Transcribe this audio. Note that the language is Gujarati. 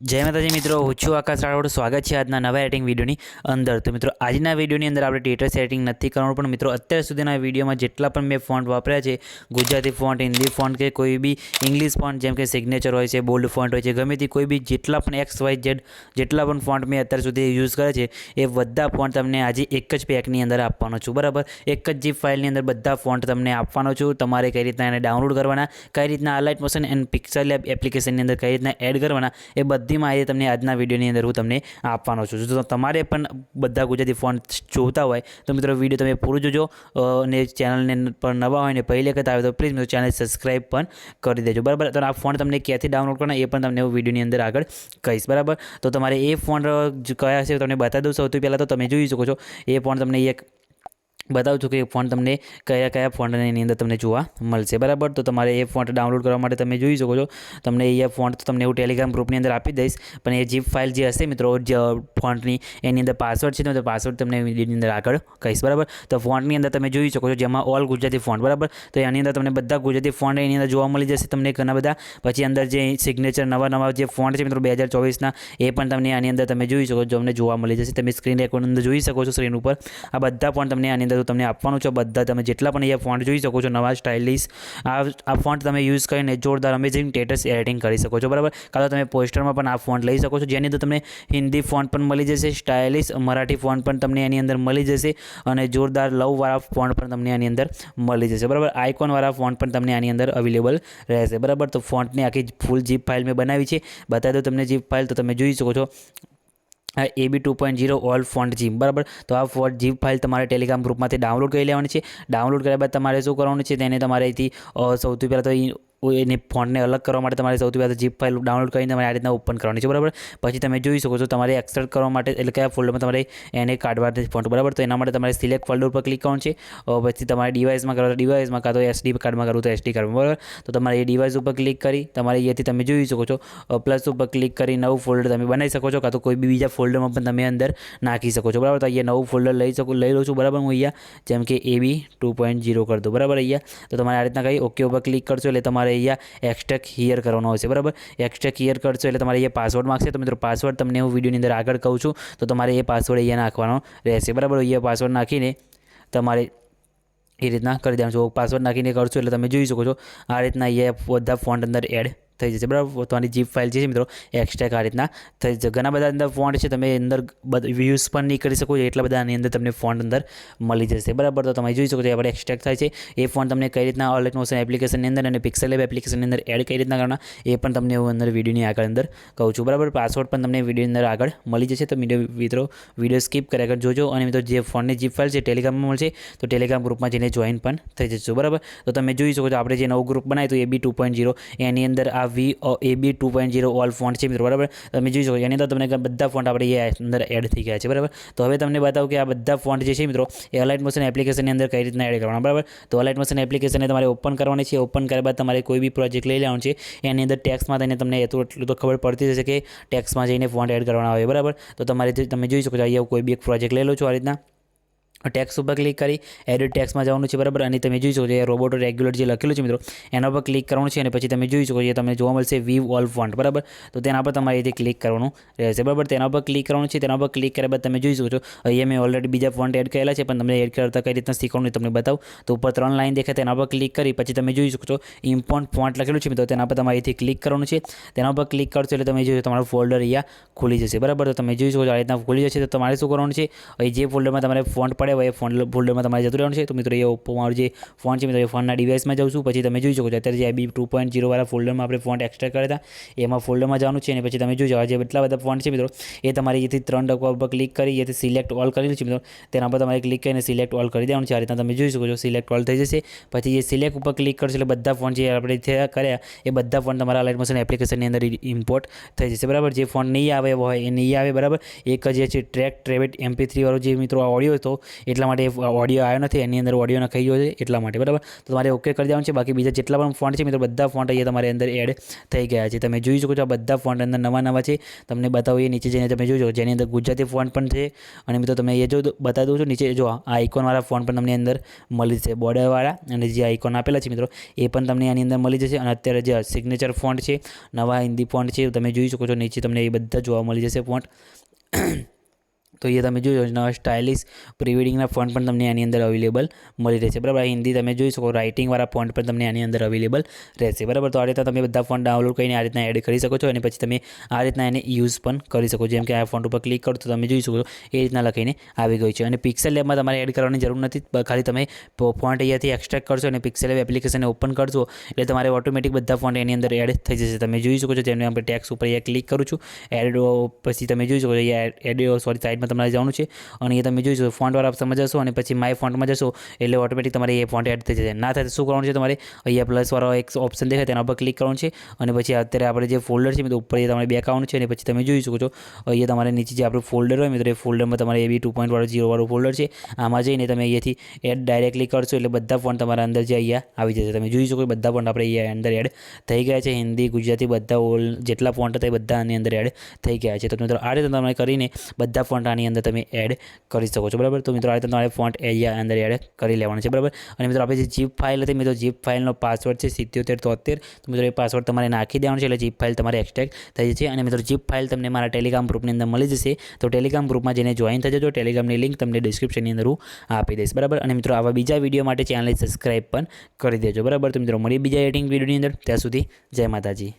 जय माताजी मित्रों, હું છું આકાશ રાઠોડ। સ્વાગત છે આજના નવા એડિટિંગ વિડીયોની અંદર। તો મિત્રો આજના વિડીયોની અંદર આપણે ટેટસ એડિટિંગ નથી કરવાનું, પણ મિત્રો અત્યાર સુધીના વિડીયોમાં જેટલા પણ મેં ફોન્ટ વાપર્યા છે, ગુજરાતી ફોન્ટ, હિન્દી ફોન્ટ કે કોઈ બી ઇંગ્લિશ ફોન્ટ જેમ કે સિગ્નેચર હોય છે, બોલ્ડ ફોન્ટ હોય છે, ગમે તે કોઈ બી જેટલા પણ XYZ જેટલા પણ ફોન્ટ મેં અત્યાર સુધી યુઝ કર્યા છે એ બધા ફોન્ટ તમને આજે એક જ પેકની અંદર આપવાનો છું, બરાબર। એક જ જીપ ફાઇલની અંદર બધા ફોન્ટ તમને આપવાનો છું। તમારે કઈ રીતના એને ડાઉનલોડ કરવાના, કઈ રીતના અલાઇટ મોશન એન્ડ પિક્સેલ લેબ એપ્લિકેશનની અંદર કઈ રીતના એડ કરવાના, એ બધી માહિતી તમને આજના વિડીયોની અંદર હું તમને આપવાનો છું। જો તમારે પણ બધા ગુજરાતી ફોન્ટ જોતા હોય તો મિત્રો વિડીયો તમે પૂરું જોજો, અને ચેનલને પર નવા હોય ને પહેલી વખત આવે તો પ્લીઝ મિત્રો ચેનલ સબસ્ક્રાઈબ પણ કરી દેજો, બરાબર। તો આ ફોન્ટ તમને ક્યાંથી ડાઉનલોડ કરવાના એ પણ તમને હું વિડીયોની અંદર આગળ કહીશ, બરાબર। તો તમારે એ ફોન્ટ કયા છે તમને બતાવી દઉં। સૌથી પહેલાં તો તમે જોઈ શકો છો એ ફોન્ટ તમને એક बताऊँ છું કે ફોન્ટ તમને કયા કયા ફોન્ટની અંદર તમને જોવા મળશે, બરાબર। તો તમારે એ ફોન્ટ ડાઉનલોડ કરવા માટે તમે જોઈ શકો છો તમને એ ફોન્ટ તમને હું ટેલિગ્રામ ગ્રુપની અંદર આપી દઈશ, પણ એ જીપ ફાઇલ જે હશે મિત્રો ફોન્ટની એની અંદર પાસવર્ડ છે તો પાસવર્ડ તમને વિડીયોની અંદર આગળ કહીશ, બરાબર। તો ફોન્ટની અંદર તમે જોઈ શકો છો જેમાં ઓલ ગુજરાતી ફોન્ટ, બરાબર। તો એની અંદર તમને બધા ગુજરાતી ફોન્ટ એની અંદર જોવા મળી જશે તમને ઘણા બધા। પછી અંદર જે સિગ્નેચર નવા જે ફોન્ટ છે મિત્રો 2024ના એ પણ તમને આની અંદર તમે જોઈ શકો છો, તમને જોવા મળી જશે। તમે સ્ક્રીન રેકોર્ડ અંદર જોઈ શકો છો સ્ક્રીન ઉપર આ બધા ફોન્ટ તમને આની અંદર તમને આપવાનું છે। બધા તમે જેટલા પણ અહીંયા ફોન્ટ જોઈ શકો છો નવા સ્ટાઇલિશ આ ફોન્ટ તમે યુઝ કરીને જોરદાર અમેઝિંગ ટેટસ એડિટિંગ કરી શકો છો, બરાબર। કાં તો તમે પોસ્ટરમાં પણ આ ફોન્ટ લઈ શકો છો જેની અંદર તમને હિન્દી ફોન્ટ પણ મળી જશે, સ્ટાઇલિશ મરાઠી ફોન્ટ પણ તમને એની અંદર મળી જશે, અને જોરદાર લવવાળા ફોન્ટ પણ તમને આની અંદર મળી જશે, બરાબર। આઇકોનવાળા ફોન્ટ પણ તમને આની અંદર અવેલેબલ રહેશે, બરાબર। તો ફોન્ટની આખી ફૂલ જીપ ફાઇલ મેં બનાવી છે, બતાવી દો તમને જીપ ફાઇલ તો તમે જોઈ શકો છો AB 2.0 ઓલ ફોન્ટ જીપ, બરાબર। તો આ ફોન્ટ જીપ ફાઇલ તમારે ટેલિગ્રામ ગ્રુપમાંથી ડાઉનલોડ કરી લેવાની છે। ડાઉનલોડ કર્યા બાદ તમારે શું કરવાનું છે તેને તમારે અહીંથી સૌથી પહેલાં તો એની ફોન્ટને અલગ કરવા માટે તમારે સૌથી પહેલાં જીપ ફાઇલ ડાઉનલોડ કરીને તમારે આ રીતના ઓપન કરવાની છે, બરાબર। પછી તમે જોઈ શકો છો તમારે એક્સટ્રેક્ટ કરવા માટે એટલે કયા ફોલ્ડરમાં તમારે એને કાઢવાની ફોન્ટ, બરાબર। તો એના માટે તમારે સિલેક્ટ ફોલ્ડર પર ક્લિક કરવાનું છે। પછી તમારે ડિવાઇસમાં કરો તો ડિવાઇસમાં, કાં તો SD કાર્ડમાં કરવું તો SD કાર્ડમાં, બરાબર। તો તમારે એ ડિવાઇસ ઉપર ક્લિક કરી તમારે અહીંયાથી તમે જોઈ શકો છો પ્લસ ઉપર ક્લિક કરી નવું ફોલ્ડર તમે બનાવી શકો છો, કાં તો કોઈ બી બીજા ફોલ્ડરમાં પણ તમે અંદર નાખી શકો છો, બરાબર। તો અહીંયા નવું ફોલ્ડર લઈ લઉં છું, બરાબર। હું અહીંયા જેમ કે AB 2.0 કરી દઉં, બરાબર। અહીંયા તો તમારે આ રીતના કહી ઓકે ઉપર ક્લિક કરશો એટલે તમારે અહીંયા એક્સટ્રેક્ટ હિયર કરવાનો હશે, બરાબર। એક્સટ્રેક્ટ હિયર કરશો એટલે તમારે અહીંયા પાસવર્ડ માગશે, તો મિત્રો પાસવર્ડ તમને હું વિડીયોની અંદર આગળ કહું છું, તો તમારે એ પાસવર્ડ અહીંયા નાખવાનો રહેશે, બરાબર। અહીંયા પાસવર્ડ નાખીને તમારે એ રીતના કરી દેવાનું છે। પાસવર્ડ નાખીને કરશો એટલે તમે જોઈ શકો છો આ રીતના અહીંયા બધા ફોન્ટ અંદર એડ થઈ જશે, બરાબર। તમારી જીપ ફાઇલ છે મિત્રો એક્સટ્રેક્ટ આ રીતના થઈ જશે। ઘણા બધા અંદર ફોન્ટ છે, તમે અંદર યુઝ પણ નહીં કરી શકો એટલા બધા આની અંદર તમને ફોન્ટ અંદર મળી જશે, બરાબર। તો તમે જોઈ શકો છો આપણે એક્સટ્રેક્ટ થાય છે એ ફોન્ટ તમને કઈ રીતના અલાઇટ મોશન એપ્લિકેશનની અંદર અને પિક્સેલ લેબ એપ્લિકેશનની અંદર એડ કઈ રીતના કરવાના એ પણ તમને હું અંદર વિડીયોની આગળ અંદર કહું છું, બરાબર। પાસવર્ડ પણ તમને વિડીયોની અંદર આગળ મળી જશે, તો મિત્રો વિડીયો સ્કીપ કર્યા આગળ જોજો, અને મિત્રો જે ફોનની જીપ ફાઇલ છે ટેલિગ્રામમાં મળશે તો ટેલિગ્રામ ગ્રુપમાં જઈને જોઈન પણ થઈ જશો, બરાબર। તો તમે જોઈ શકો છો આપણે જે નવું ગ્રુપ બનાવ્યું તો AB 2.0 એની અંદર આ AB 2.0 ઓલ ફોન્ટ છે મિત્રો, બરાબર। તમે જોઈ શકો એની અંદર તમને બધા ફોન્ટ આપણે અંદર એડ થઈ ગયા છે, બરાબર। તો હવે તમને બતાવું કે આ બધા ફોન્ટ જે છે મિત્રો એ અલાઇટ મોશન એપ્લિકેશનની અંદર કઈ રીતના એડ કરવાના, બરાબર। તો અલાઇટ મોશન એપ્લિકેશનને તમારે ઓપન કરવાની છે। ઓપન કર્યા બાદ તમારે કોઈ બી પ્રોજેક્ટ લઈ લેવાનું છે, એની અંદર ટેક્સમાં થઈને તમને એટલું તો ખબર પડતી હશે કે ટેક્સમાં જઈને ફોન્ટ એડ કરવાના હોય, બરાબર। તો તમારે તમે જોઈ શકો છો અહીંયા કોઈ બી એક પ્રોજેક્ટ લઈ લો છો આ રીતના ટેક્સ ઉપર ક્લિક કરી એડિટ ટેક્સમાં જવાનું છે, બરાબર। અને તમે જોઈ શકો છો રોબોટ રેગ્યુલર જે લખેલું છે મિત્રો એના પર ક્લિક કરવાનું છે, અને પછી તમે જોઈ શકો છો તમને જોવા મળશે વીવ ઓલ ફોન્ટ, બરાબર। તો તેના પર તમારે અહીંથી ક્લિક કરવાનું રહેશે, બરાબર। તેના પર ક્લિક કરવાનું છે, તેના પર ક્લિક કર્યા બાદ તમે જોઈ શકો છો અહીંયા મેં ઓલરેડી બીજા ફોન્ટ એડ કરેલા છે, પણ તમને એડ કરતા કઈ રીતના શીખવાનું તમને બતાવું। તો ઉપર 3 લાઈન દેખાય તેના પર ક્લિક કરી પછી તમે જોઈ શકો છો ઇમ્પોર્ટ ફોન્ટ લખેલું છે મિત્રો તેના પર તમારે અહીંથી ક્લિક કરવાનું છે। તેના પર ક્લિક કરશો એટલે તમે જોઈ તમારું ફોલ્ડર અહીંયા ખુલી જશે, બરાબર। તો તમે જોઈ શકો છો આ રીતના ખુલી જશે, તો તમારે શું કરવાનું છે અહીં જે ફોલ્ડરમાં તમારે ફોન્ટ પડે હોય એ ફોલ્ડરમાં તમારે જતું રહેવાનું છે। તો મિત્રો એ મારું જે ફોન્ટ છે મિત્રો એ ફોનના ડિવાઇસમાં જાઉં છું, પછી તમે જોઈ શકો છો અત્યારે જે AB 2.0 વાળા ફોલ્ડરમાં આપણે ફોન્ટ એક્સટ્રેક્ટ કર્યા હતા એમાં ફોલ્ડરમાં જવાનું છે, અને પછી તમે જોઈ શકો જે એટલા બધા ફોન્ટ છે મિત્રો એ તમારે અહીંથી 3 ડોટ ઉપર ક્લિક કરી અહીંથી સિલેક્ટ ઓલ કરેલું છે મિત્રો તેના પર તમારે ક્લિક કરીને સિલેક્ટ ઓલ કરી દેવાનું છે। આ રીતના તમે જોઈ શકો છો સિલેક્ટ ઓલ થઈ જશે। પછી એ સિલેક્ટ ઉપર ક્લિક કરશો એટલે બધા ફોન્ટ જે આપણે કર્યા એ બધા ફોન્ટ તમારા અલાઇટ મોશન એપ્લિકેશનની અંદર ઇમ્પોર્ટ થઈ જશે, બરાબર। જે ફોન્ટ નહીં આવે હોય એ નહીં આવે, બરાબર। એક જે છે ટ્રેક ટ્રેવેટ MP3 વાળો જે મિત્રો ઓડિયો હતો એટલા માટે ઓડિયો આવ્યો નથી, એની અંદર ઓડિયો નખાઈ ગયો છે એટલા માટે, બરાબર. તો તમારે ઓકે કરી દેવાનું છે. બાકી બીજા જેટલા પણ ફોન્ટ છે મિત્રો બધા ફોન્ટ અહીંયા તમારી અંદર એડ થઈ ગયા છે. તમે જોઈ શકો છો આ બધા ફોન્ટ અંદર નવા છે. તમને બતાવો એ નીચે જઈને તમે જોઈ શકો, જેની અંદર ગુજરાતી ફોન્ટ પણ છે. અને મિત્રો તમને એ જો બતાવી દઉં છું, નીચે જો આ આઇકોનવાળા ફોન્ટ પણ તમને અંદર મળી જશે, બોર્ડરવાળા, અને જે આઇકોન આપેલા છે મિત્રો એ પણ તમને આની અંદર મળી જશે. અને અત્યારે જે સિગ્નેચર ફોન્ટ છે, નવા હિન્દી ફોન્ટ છે, તમે જોઈ શકો છો નીચે તમને એ બધા જોવા મળી જશે ફોન્ટ. તો એ તમે જોઈ શકો નવા સ્ટાઇલિશ પ્રી વેડિંગના ફોન્ટ પણ તમને આની અંદર અવેલેબલ મળી રહેશે, બરાબર. હિન્દી તમે જોઈ શકો રાઇટિંગવાળા ફોન્ટ પણ તમને આની અંદર અવેલેબલ રહેશે, બરાબર. તો આ રીતના તમે બધા ફોન્ટ ડાઉનલોડ કરીને આ રીતના એડ કરી શકો છો, અને પછી તમે આ રીતના એને યુઝ પણ કરી શકો. જેમ કે આ ફોન્ટ ઉપર ક્લિક કરો તો તમે જોઈ શકો છો એ રીતના લખીને આવી ગઈ છે. અને પિક્સેલ લેબમાં તમારે એડ કરવાની જરૂર નથી, ખાલી તમે ફોન્ટ અહીંયાથી એક્સટ્રેક્ટ કરશો અને પિક્સેલ લેબ એપ્લિકેશનને ઓપન કરશો એટલે તમારે ઓટોમેટિક બધા ફોન્ટ એની અંદર એડ થઈ જશે. તમે જોઈ શકો છો જેમને આપણે ટેક્સ ઉપર અહીંયા ક્લિક કરું છું, એડ પછી તમે જોઈ શકો છો અહીંયા એડ સાઇડમાં તમારે જવાનું છે, અને એ તમે જોઈ શકો ફોન્ટવાળા ઓપ્શનમાં જશો અને પછી માય ફોન્ટમાં જશો એટલે ઓટોમેટિક તમારે એ ફોન્ટ એડ થઈ જશે. ના થાય તો શું કરવાનું છે, તમારે અહીંયા પ્લસવાળો એક ઓપ્શન દેખાય તેના પર ક્લિક કરવાનું છે, અને પછી અત્યારે આપણે જે ફોલ્ડર છે મિત્રો ઉપર એ તમારે બેક આવવાનું છે, અને પછી તમે જોઈ શકો છો અહીંયા તમારે નીચે જે આપણું ફોલ્ડર હોય મિત્રો એ ફોલ્ડરમાં તમારે AB 2.0 વાળું ફોલ્ડર છે, આમાં જઈને તમે અહીંયાથી એડ ડાયરેક્ટલી કરશો એટલે બધા ફોન્ટ તમારા અંદર જે અહીંયા આવી જશે. તમે જોઈ શકો બધા ફોન્ટ આપણે અહીંયા અંદર એડ થઈ ગયા છે, હિન્દી ગુજરાતી બધા જેટલા ફોન્ટ હતા એ બધા આની અંદર એડ થઈ ગયા છે. તો મિત્રો આ રીતે તમે કરીને બધા ફોન્ટ આની અંદર તમે એડ કરી શકો છો, બરાબર. તો મિત્રો આ રીતે તમારે ફોન્ટ અહીંયા અંદર એડ કરી લેવાનું છે, બરાબર. અને મિત્રો આપણે જે જીપ ફાઇલ હતી મિત્રો જીપ ફાઇલનો પાસવર્ડ છે 7773. તો મિત્રો એ પાસવર્ડ તમારે નાખી દેવાનો છે એટલે જીપ ફાઇલ તમારે એક્સટ્રેક્ટ થઈ જશે. અને મિત્રો જીપ ફાઇલ તમને મારા ટેલિગ્રામ ગ્રુપની અંદર મળી જશે. તો ટેલિગ્રામ ગ્રુપમાં જઈને જોઈન થઈ જજો. ટેલિગ્રામની લિંક તમને ડિસ્ક્રિપ્શનની અંદર હું આપી દઈશ, બરાબર. અને મિત્રો આવા બીજા વિડીયો માટે ચેનલને સબસ્ક્રાઈબ પણ કરી દેજો, બરાબર. તો મિત્રો મળીએ બીજા એડિટિંગ વિડીયોની અંદર. ત્યાં સુધી જય માતાજી.